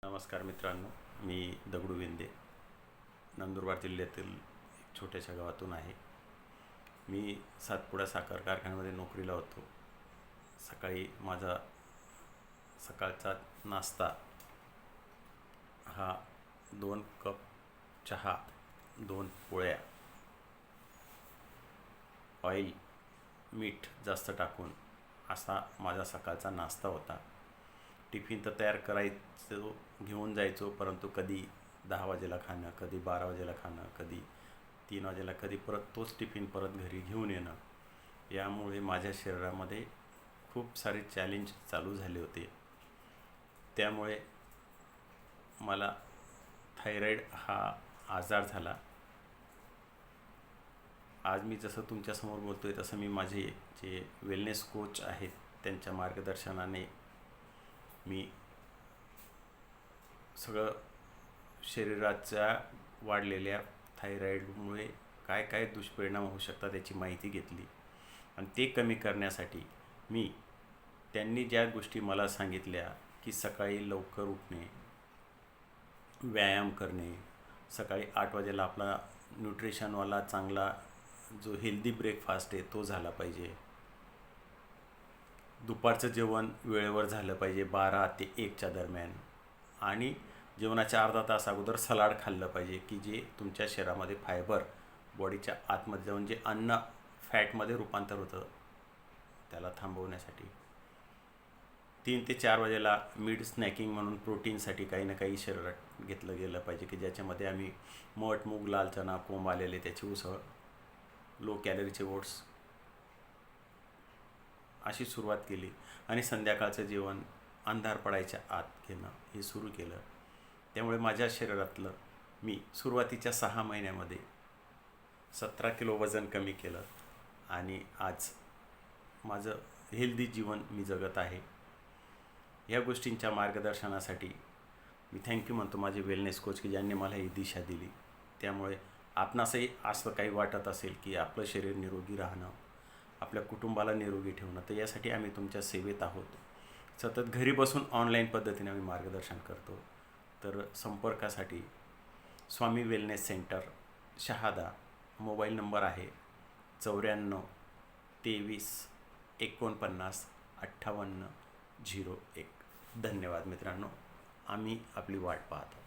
नमस्कार मित्रांनो, मी दगडू विंदे नंदुरबार जिल्ह्यातील एक छोट्याशा गावातून आहे. मी सातपुडा साखर कारखान्यामध्ये नोकरीला होतो. सकाळी माझा सकाळचा नाश्ता हा 2 कप चहा, 2 पोळ्या, ऑइल, मीठ जास्त टाकून असा माझा सकाळचा नाश्ता होता. टिफिन तर तयार करायचो, घेऊन जायचो, परंतु कधी 10 वाजेला खाणं, कधी 12 वाजेला खाणं, कधी 3 वाजेला, कधी परत तोच टिफिन परत घरी घेऊन येणं. यामुळे माझ्या शरीरामध्ये खूप सारे चॅलेंज चालू झाले होते. त्यामुळे मला थायरॉईड हा आजार झाला. आज मी जसं तुमच्यासमोर बोलतो आहे तसं मी माझे जे वेलनेस कोच आहेत त्यांच्या मार्गदर्शनाने मी सगळं शरीराच्या वाढलेल्या थायरॉईडमुळे काय काय दुष्परिणाम होऊ शकतात याची माहिती घेतली आणि ते कमी करण्यासाठी मी त्यांनी ज्या गोष्टी मला सांगितल्या की सकाळी लवकर उठणे, व्यायाम करणे, सकाळी 8 वाजेला आपला न्यूट्रिशनवाला चांगला जो हेल्दी ब्रेकफास्ट आहे तो झाला पाहिजे, दुपारचं जेवण वेळेवर झालं पाहिजे 12 ते 1च्या दरम्यान, आणि जेवणाच्या अर्धा तास अगोदर सलाड खाल्लं पाहिजे की जे तुमच्या शरीरामध्ये फायबर बॉडीच्या आतमध्ये जाऊन जे अन्न फॅटमध्ये रूपांतर होतं त्याला थांबवण्यासाठी. 3 ते 4 वाजेला मिड स्नॅकिंग म्हणून प्रोटीनसाठी काही ना काही शरीरात घेतलं गेलं पाहिजे की ज्याच्यामध्ये आम्ही मठ, मूग, लाल चणा, कोंब आलेले त्याची उसळ, लो कॅलरीचे ओट्स अशी सुरुवात केली. आणि संध्याकाळचं जेवण अंधार पडायच्या आत घेणं हे सुरू केलं. त्यामुळे माझ्या शरीरातलं मी सुरुवातीच्या 6 महिन्यामध्ये 17 किलो वजन कमी केलं आणि आज माझं हेल्दी जीवन मी जगत आहे. या गोष्टींच्या मार्गदर्शनासाठी मी थँक्यू म्हणतो माझे वेलनेस कोच की ज्यांनी मला ही दिशा दिली. त्यामुळे आपणासही असं काही वाटत असेल की आपलं शरीर निरोगी राहणं, आपल्या कुटुंबाला निरोगी ठेवणं, तर यासाठी आम्ही तुमच्या सेवेत आहोत. सतत घरी बसून ऑनलाईन पद्धतीने आम्ही मार्गदर्शन करतो. तर संपर्कासाठी Swami wellness centre, Shahada, mobile number आहे 94 23 49 58 01. धन्यवाद मित्रांनो, आम्ही आपली वाट पाहतो.